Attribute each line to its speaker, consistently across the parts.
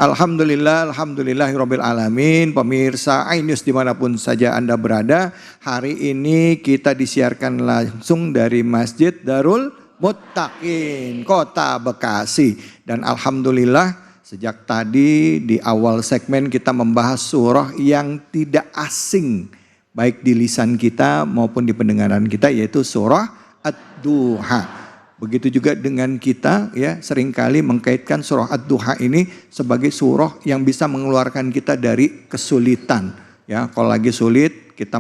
Speaker 1: Alhamdulillahirabbil alamin. Pemirsa iNews dimanapun saja Anda berada, hari ini kita disiarkan langsung dari Masjid Darul Muttaqin, Kota Bekasi. Dan alhamdulillah sejak tadi di awal segmen kita membahas surah yang tidak asing baik di lisan kita maupun di pendengaran kita, yaitu surah Ad-Duha. Begitu juga dengan kita, ya, seringkali mengkaitkan surah Ad-Duha ini sebagai surah yang bisa mengeluarkan kita dari kesulitan. Ya, kalau lagi sulit, kita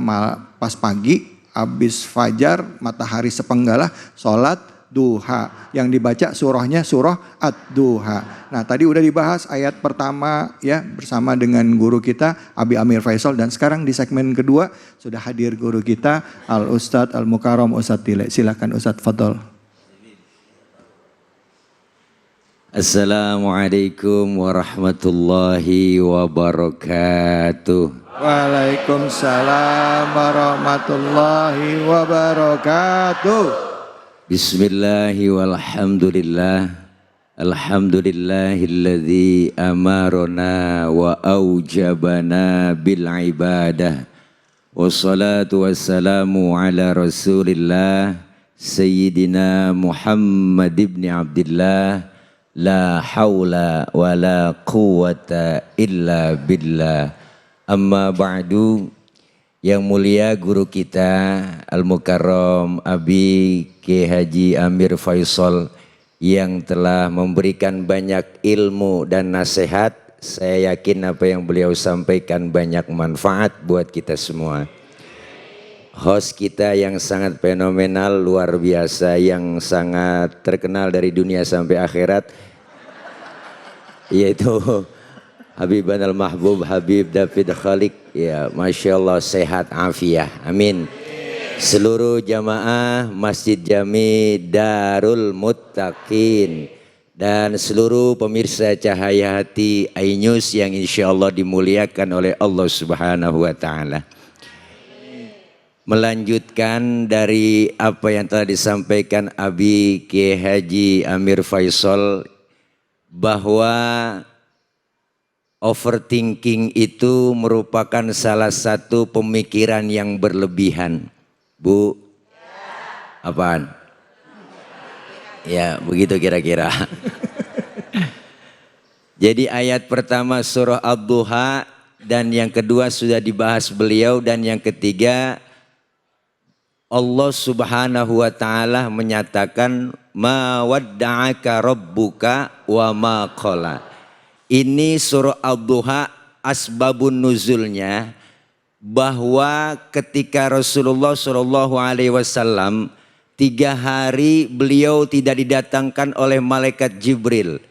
Speaker 1: pas pagi, habis fajar, matahari sepenggalah, sholat duha. Yang dibaca surahnya surah Ad-Duha. Nah, tadi udah dibahas ayat pertama, ya, bersama dengan guru kita Abi Amir Faisal. Dan sekarang di segmen kedua sudah hadir guru kita Al-Ustadz Al-Mukarram Ustadz Tile. Silakan Ustadz, fadhol.
Speaker 2: Assalamualaikum warahmatullahi wabarakatuh.
Speaker 1: Waalaikumsalam warahmatullahi wabarakatuh.
Speaker 2: Bismillahi walhamdulillah. Alhamdulillahilladzi amarona wa aujabana bil ibadah. Wassalatu wassalamu ala rasulillah Sayyidina Muhammad ibn Abdillah. La haula wa la quwata illa billah. Amma ba'du. Yang mulia guru kita Al-Mukarram Abi Ki Haji Amir Faisal yang telah memberikan banyak ilmu dan nasihat. Saya yakin apa yang beliau sampaikan banyak manfaat buat kita semua. Host kita yang sangat fenomenal, luar biasa, yang sangat terkenal dari dunia sampai akhirat, yaitu Habiban al-Mahbub Habib David Khalik. Ya, Masya Allah, sehat afiah, amin. Seluruh jamaah Masjid Jami Darul Muttaqin dan seluruh pemirsa Cahaya Hati iNews yang insya Allah dimuliakan oleh Allah Subhanahu wa Ta'ala. Melanjutkan dari apa yang telah disampaikan Abi Ki Haji Amir Faisal, bahwa overthinking itu merupakan salah satu pemikiran yang berlebihan. Bu, apaan? Ya, begitu kira-kira. Jadi ayat pertama surah Ad-Duha dan yang kedua sudah dibahas beliau, dan yang ketiga Allah Subhanahu wa Ta'ala menyatakan ma wadda'aka rabbuka wa ma qala. Ini surah Ad-Duha, asbabun nuzulnya bahwa ketika Rasulullah SAW 3 hari beliau tidak didatangkan oleh malaikat Jibril.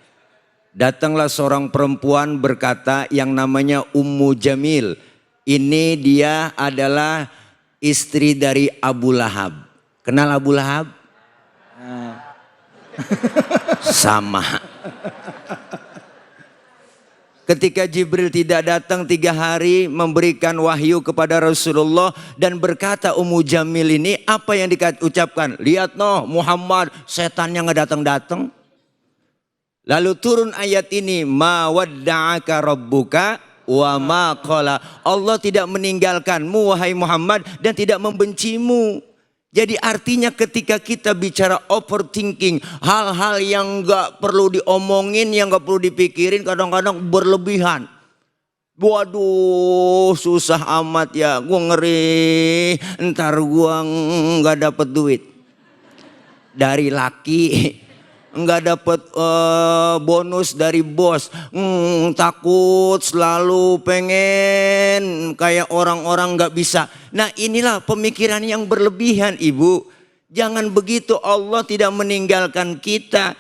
Speaker 2: Datanglah seorang perempuan berkata yang namanya Ummu Jamil. Ini dia adalah istri dari Abu Lahab. Kenal Abu Lahab? Sama. Ketika Jibril tidak datang 3 hari memberikan wahyu kepada Rasulullah dan berkata Ummu Jamil ini, apa yang diucapkan? Lihat noh Muhammad, setannya nggak datang-datang. Lalu turun ayat ini, ma wadda'aka rabbuka wa ma qala. Allah tidak meninggalkanmu wahai Muhammad dan tidak membencimu. Jadi artinya ketika kita bicara overthinking, hal-hal yang gak perlu diomongin, yang gak perlu dipikirin, kadang-kadang berlebihan. Waduh, susah amat ya, gua ngeri, ntar gua gak dapet duit dari laki, nggak dapat bonus dari bos, takut, selalu pengen kayak orang-orang nggak bisa. Nah, inilah pemikiran yang berlebihan, Ibu. Jangan begitu, Allah tidak meninggalkan kita.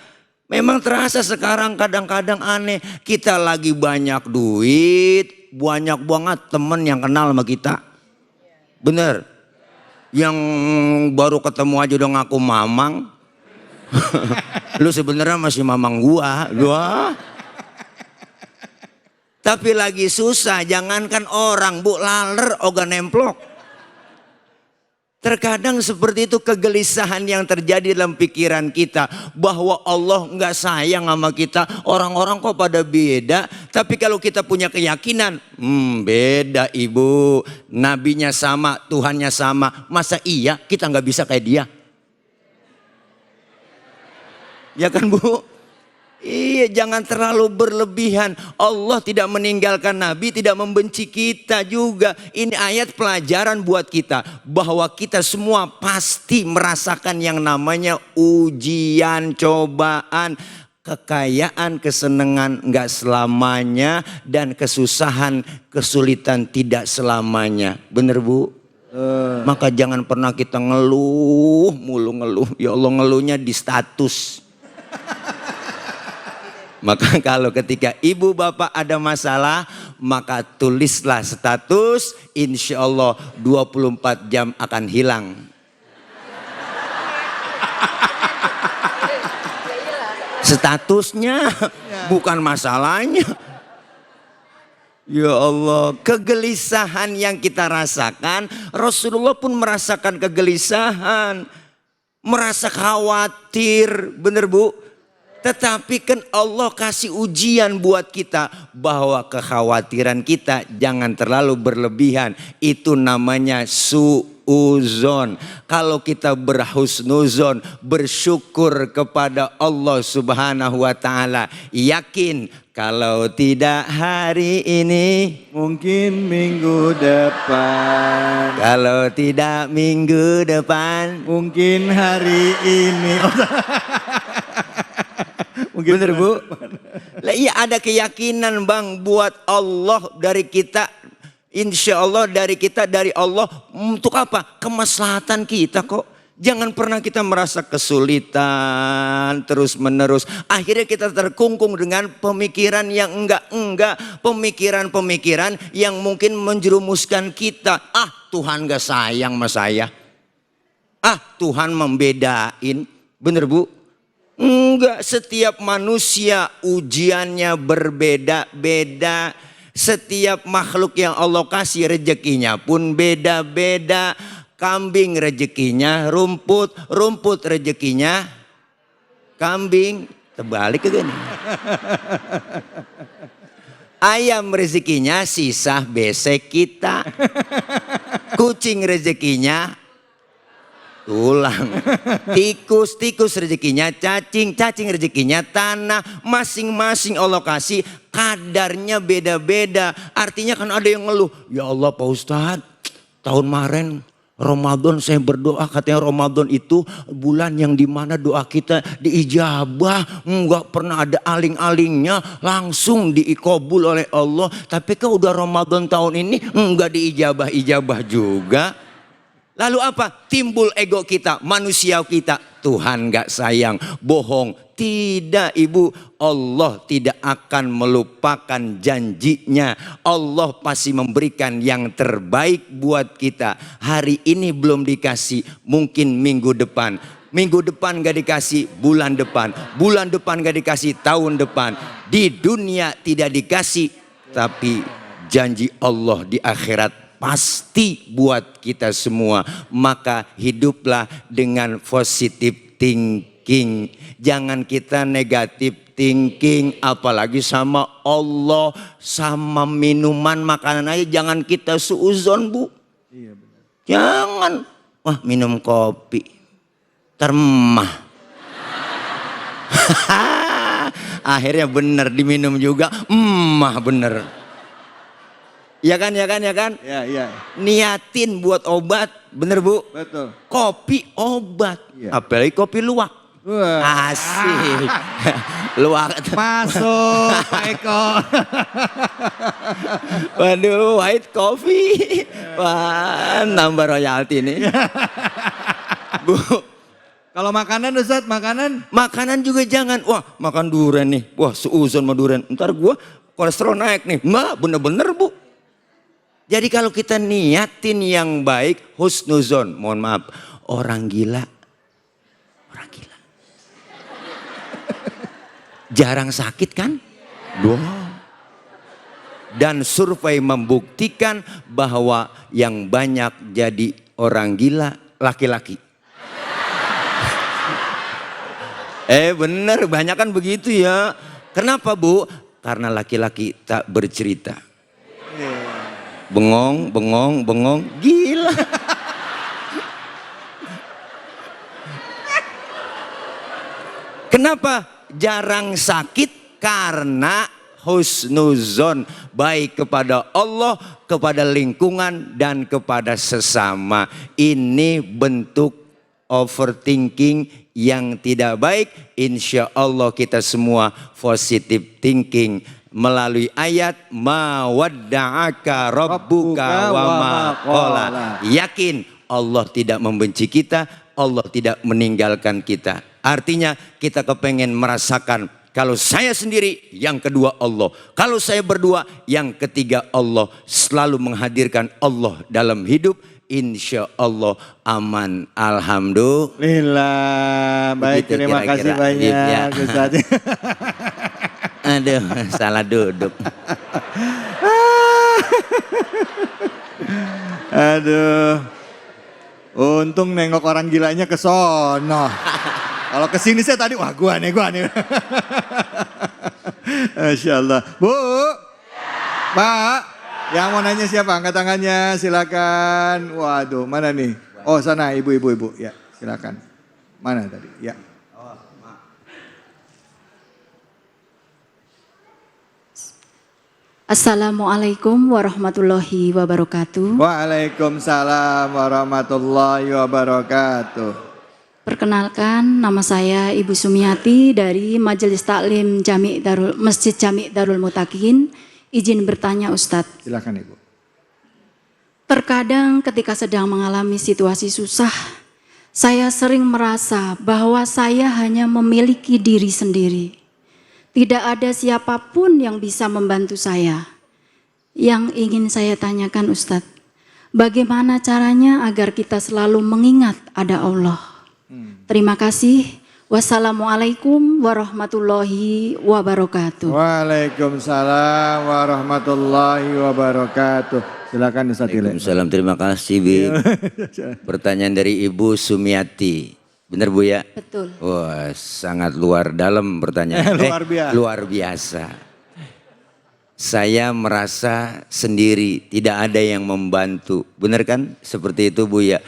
Speaker 2: Memang terasa sekarang kadang-kadang aneh, kita lagi banyak duit, banyak banget temen yang kenal sama kita. Bener, yang baru ketemu aja udah ngaku mamang. Lu sebenarnya masih mamang gua. Tapi lagi susah, jangankan orang, Bu, laler oga nemplok. Terkadang seperti itu kegelisahan yang terjadi dalam pikiran kita. Bahwa Allah nggak sayang sama kita. Orang-orang kok pada beda. Tapi kalau kita punya keyakinan. Beda ibu. Nabinya sama, Tuhannya sama. Masa iya kita nggak bisa kayak dia? Ya kan Bu? Iya, jangan terlalu berlebihan. Allah tidak meninggalkan Nabi, tidak membenci kita juga. Ini ayat pelajaran buat kita. Bahwa kita semua pasti merasakan yang namanya ujian, cobaan. Kekayaan, kesenangan nggak selamanya. Dan kesusahan, kesulitan tidak selamanya. Bener Bu? Maka jangan pernah kita ngeluh, mulu ngeluh. Ya Allah, ngeluhnya di status. Maka kalau ketika ibu bapak ada masalah, maka tulislah status, insya Allah 24 jam akan hilang. Statusnya bukan masalahnya. Ya Allah, kegelisahan yang kita rasakan, Rasulullah pun merasakan kegelisahan. Merasa khawatir, bener Bu? Tetapi kan Allah kasih ujian buat kita. Bahwa kekhawatiran kita jangan terlalu berlebihan. Itu namanya su'uzon. Kalau kita berhusnuzon, bersyukur kepada Allah subhanahu wa ta'ala. Yakin kalau tidak hari ini,
Speaker 1: Mungkin minggu depan.
Speaker 2: kalau tidak minggu depan,
Speaker 1: Mungkin hari ini. Mungkin
Speaker 2: bener Bu? Lah iya, ada keyakinan Bang buat Allah dari kita. Insya Allah dari kita, dari Allah. Untuk apa? Kemaslahatan kita kok. Jangan pernah kita merasa kesulitan terus menerus. Akhirnya kita terkungkung dengan pemikiran yang enggak. Pemikiran-pemikiran yang mungkin menjerumuskan kita. Tuhan gak sayang sama saya. Tuhan membedain. Bener Bu? Enggak, setiap manusia ujiannya berbeda-beda. Setiap makhluk yang Allah kasih rezekinya pun beda-beda. Kambing rezekinya rumput, rumput rezekinya kambing. Terbalik ke gini. Ayam rezekinya sisa besek kita. Kucing rezekinya tulang. Tikus rezekinya cacing rezekinya tanah. Masing-masing Allah kasih kadarnya beda-beda. Artinya kan ada yang ngeluh, ya Allah Pak Ustadz, tahun kemarin Ramadan saya berdoa, katanya Ramadan itu bulan yang dimana doa kita diijabah, nggak pernah ada aling-alingnya, langsung diikobul oleh Allah. Tapi kok udah Ramadan tahun ini nggak diijabah-ijabah juga. Lalu apa? Timbul ego kita, manusia kita. Tuhan gak sayang, bohong. Tidak ibu, Allah tidak akan melupakan janjinya. Allah pasti memberikan yang terbaik buat kita. Hari ini belum dikasih, mungkin minggu depan. Minggu depan gak dikasih, bulan depan. Bulan depan gak dikasih, tahun depan. Di dunia tidak dikasih, tapi janji Allah di akhirat pasti buat kita semua. Maka hiduplah dengan positive thinking. Jangan kita negatif thinking. Apalagi sama Allah, sama minuman, makanan aja. Jangan kita suuzon Bu. Iya, benar. Jangan. Wah, minum kopi termah. Akhirnya bener diminum juga. Bener. Ya kan.
Speaker 1: Ya.
Speaker 2: Niatin buat obat, bener Bu?
Speaker 1: Betul.
Speaker 2: Kopi obat,
Speaker 1: Ya.
Speaker 2: apalagi kopi luwak.
Speaker 1: Wah.
Speaker 2: Asik. Luwak.
Speaker 1: Masuk Pak Eko.
Speaker 2: Waduh, white coffee. Wah, nambah royalti nih. Bu,
Speaker 1: Kalau makanan Ustadz,
Speaker 2: makanan juga jangan. Wah, makan durian nih. Wah, seuzon sama durian. Ntar gua kolesterol naik nih. Bener-bener Bu. Jadi kalau kita niatin yang baik, husnuzon, mohon maaf, orang gila. Jarang sakit kan? Dan survei membuktikan bahwa yang banyak jadi orang gila laki-laki. Bener, banyak kan begitu ya. Kenapa Bu? Karena laki-laki tak bercerita. Bengong, bengong, bengong, gila. Kenapa jarang sakit? Karena husnuzon, baik kepada Allah, kepada lingkungan, dan kepada sesama. Ini bentuk overthinking yang tidak baik. Insya Allah kita semua positive thinking melalui ayat ma wadda'aka rabbuka wa ma qala. Yakin Allah tidak membenci kita, Allah tidak meninggalkan kita. Artinya kita kepengen merasakan kalau saya sendiri, yang kedua Allah. Kalau saya berdua, yang ketiga Allah. Selalu menghadirkan Allah dalam hidup. Insya Allah aman. Alhamdulillah.
Speaker 1: Baik,
Speaker 2: Begitu
Speaker 1: terima kasih banyak
Speaker 2: ya.
Speaker 1: Ustaz.
Speaker 2: Aduh, salah duduk.
Speaker 1: Aduh. Untung nengok orang gilanya ke sono. Kalau kesini saya tadi, wah gua nih. Masya Allah. Bu, Pak, yang mau nanya siapa? Angkat tangannya, silakan. Waduh, mana nih? Oh sana, ibu. Ya, silakan. Mana tadi? Ya.
Speaker 3: Assalamualaikum warahmatullahi wabarakatuh.
Speaker 1: Waalaikumsalam warahmatullahi wabarakatuh.
Speaker 3: Perkenalkan, nama saya Ibu Sumiati dari Majelis Taklim Masjid Jami' Darul Muttaqin. Izin bertanya Ustadz.
Speaker 1: Silakan Ibu.
Speaker 3: Terkadang ketika sedang mengalami situasi susah, saya sering merasa bahwa saya hanya memiliki diri sendiri. Tidak ada siapapun yang bisa membantu saya. Yang ingin saya tanyakan Ustadz, bagaimana caranya agar kita selalu mengingat ada Allah? Terima kasih. Wassalamualaikum warahmatullahi wabarakatuh.
Speaker 1: Waalaikumsalam warahmatullahi wabarakatuh. Silakan Ustaz Ile.
Speaker 2: Waalaikumsalam, terima kasih Bi. Pertanyaan dari Ibu Sumiati. Benar Bu ya?
Speaker 3: Betul.
Speaker 2: Wah, sangat luar dalam pertanyaan. Luar biasa. Saya merasa sendiri, tidak ada yang membantu. Benar kan? Seperti itu Bu ya.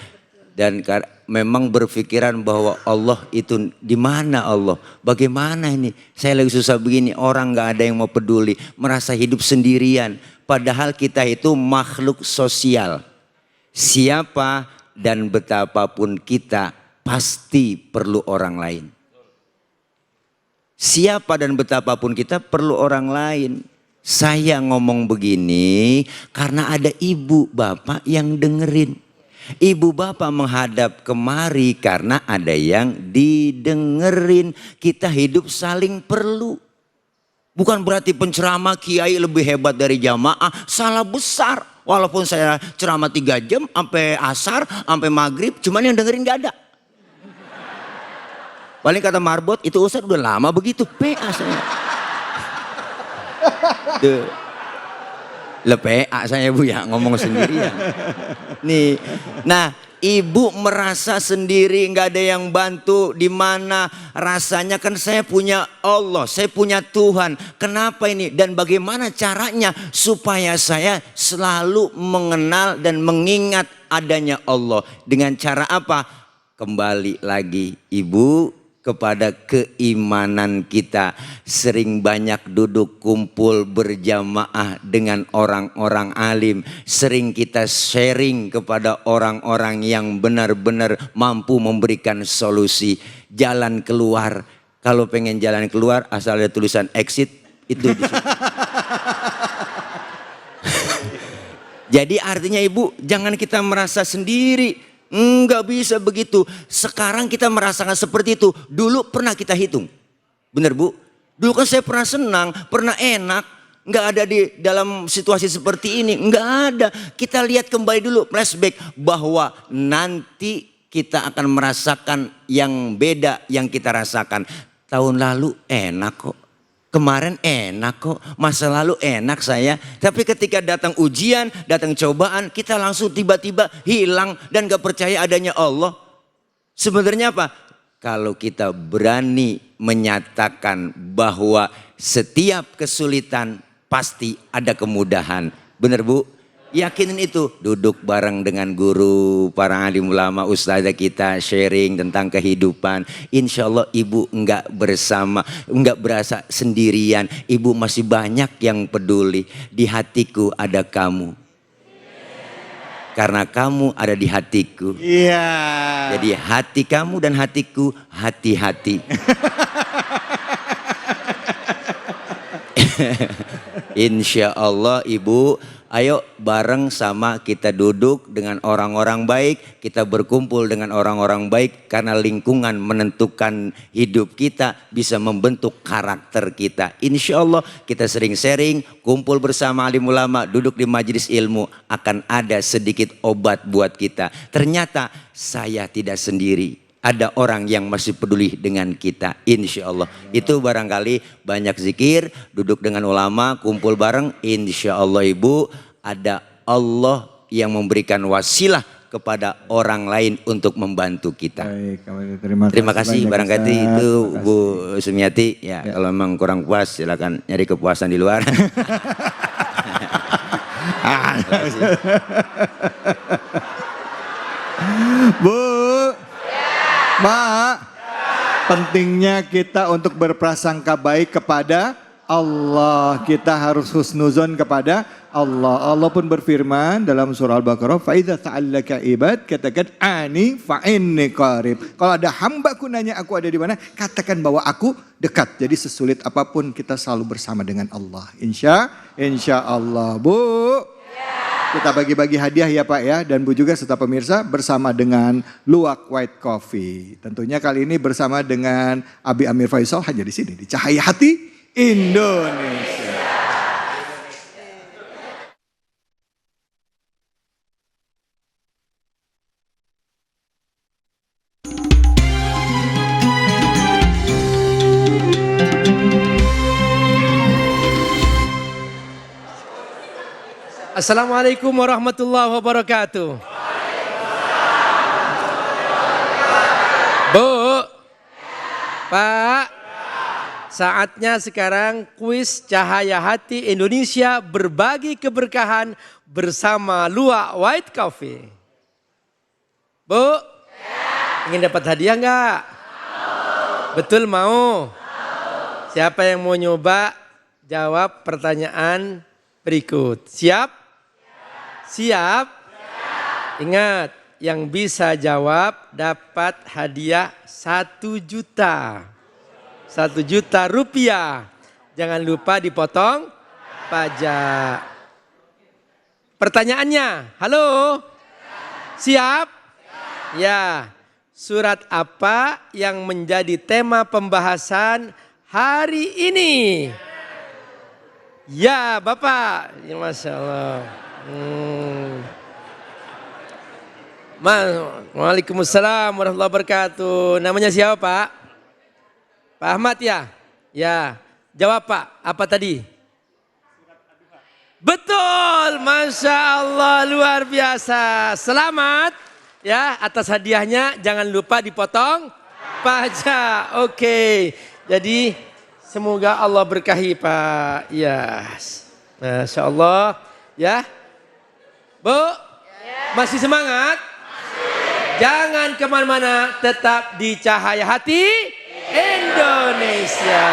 Speaker 2: Dan memang berpikiran bahwa Allah itu di mana Allah? Bagaimana ini? Saya lagi susah begini, orang nggak ada yang mau peduli, merasa hidup sendirian. Padahal kita itu makhluk sosial. Siapa dan betapapun kita pasti perlu orang lain. Siapa dan betapapun kita perlu orang lain. Saya ngomong begini karena ada ibu bapak yang dengerin. Ibu bapak menghadap kemari karena ada yang didengerin. Kita hidup saling perlu. Bukan berarti penceramah kiai lebih hebat dari jamaah. Salah besar. Walaupun saya ceramah 3 jam sampai asar, sampai maghrib. Cuman yang dengerin gak ada. Paling kata Marbot, itu Ustadz udah lama begitu. PA saya. Tuh. PA saya Bu ya, ngomong sendirian. Nih, nah ibu merasa sendiri, nggak ada yang bantu. Di mana rasanya? Kan saya punya Allah, saya punya Tuhan. Kenapa ini? Dan bagaimana caranya supaya saya selalu mengenal dan mengingat adanya Allah? Dengan cara apa? Kembali lagi Ibu kepada keimanan kita. Sering banyak duduk kumpul berjamaah dengan orang-orang alim. Sering kita sharing kepada orang-orang yang benar-benar mampu memberikan solusi. Jalan keluar. Kalau pengen jalan keluar asal ada tulisan exit itu di situ. Jadi artinya Ibu, jangan kita merasa sendiri. Enggak bisa begitu. Sekarang kita merasakan seperti itu. Dulu pernah kita hitung. Benar Bu? Dulu kan saya pernah senang, pernah enak. Enggak ada di dalam situasi seperti ini. Enggak ada. Kita lihat kembali dulu flashback. Bahwa nanti kita akan merasakan yang beda yang kita rasakan. Tahun lalu enak kok. Kemarin enak kok, masa lalu enak saya. Tapi ketika datang ujian, datang cobaan, kita langsung tiba-tiba hilang dan gak percaya adanya Allah. Sebenarnya apa? Kalau kita berani menyatakan bahwa setiap kesulitan pasti ada kemudahan. Benar Bu? Yakinin itu, duduk bareng dengan guru, para alim ulama, ustazah kita sharing tentang kehidupan. Insya Allah ibu enggak berasa sendirian. Ibu masih banyak yang peduli. Di hatiku ada kamu. Karena kamu ada di hatiku.
Speaker 1: Iya.
Speaker 2: Jadi hati kamu dan hatiku hati-hati. Insya Allah ibu, ayo bareng sama kita duduk dengan orang-orang baik, kita berkumpul dengan orang-orang baik karena lingkungan menentukan hidup kita, bisa membentuk karakter kita. Insya Allah kita sering sharing, kumpul bersama alim ulama, duduk di majelis ilmu, akan ada sedikit obat buat kita. Ternyata saya tidak sendiri. Ada orang yang masih peduli dengan kita, insya Allah. Itu barangkali banyak zikir, duduk dengan ulama, kumpul bareng, insya Allah ibu, ada Allah yang memberikan wasilah kepada orang lain untuk membantu kita.
Speaker 1: Baik,
Speaker 2: terima kasih barangkali
Speaker 1: Ustaz.
Speaker 2: itu Bu Sumiati. Ya, kalau memang kurang puas silakan nyari kepuasan di luar.
Speaker 1: Bu, Mak, pentingnya kita untuk berprasangka baik kepada Allah. Kita harus husnuzon kepada Allah. Allah pun berfirman dalam surah Al-Baqarah, "Fa'idza ta'allaka ibad," katakan ani fa'inni qarib. Kalau ada hambaku nanya aku ada di mana, katakan bahwa aku dekat. Jadi sesulit apapun kita selalu bersama dengan Allah. Insya Allah. Bu, kita bagi-bagi hadiah ya Pak ya, dan Bu juga serta pemirsa bersama dengan Luwak White Coffee. Tentunya kali ini bersama dengan Abi Amir Faisal hanya di sini di Cahaya Hati Indonesia.
Speaker 4: Assalamualaikum warahmatullahi wabarakatuh. Bu, Pak, saatnya sekarang kuis Cahaya Hati Indonesia berbagi keberkahan bersama Luwak White Coffee. Bu, ingin dapat hadiah enggak? Betul mau? Siapa yang mau nyoba jawab pertanyaan berikut? Siap? Siap? Ingat, yang bisa jawab dapat hadiah 1 juta. 1 juta rupiah. Jangan lupa dipotong pajak. Pertanyaannya, halo? Siap? Ya. Surat apa yang menjadi tema pembahasan hari ini? Ya Bapak, ya, Masya Allah. Waalaikumsalam warahmatullahi wabarakatuh. Namanya siapa Pak? Pak Ahmad ya? Ya, jawab Pak, apa tadi? Betul, Masya Allah, luar biasa. Selamat ya atas hadiahnya, jangan lupa dipotong pajak. Oke, jadi semoga Allah berkahi Pak. Ya, Masya Allah ya. Bu, masih semangat? Masih. Jangan kemana-mana, tetap di Cahaya Hati Indonesia.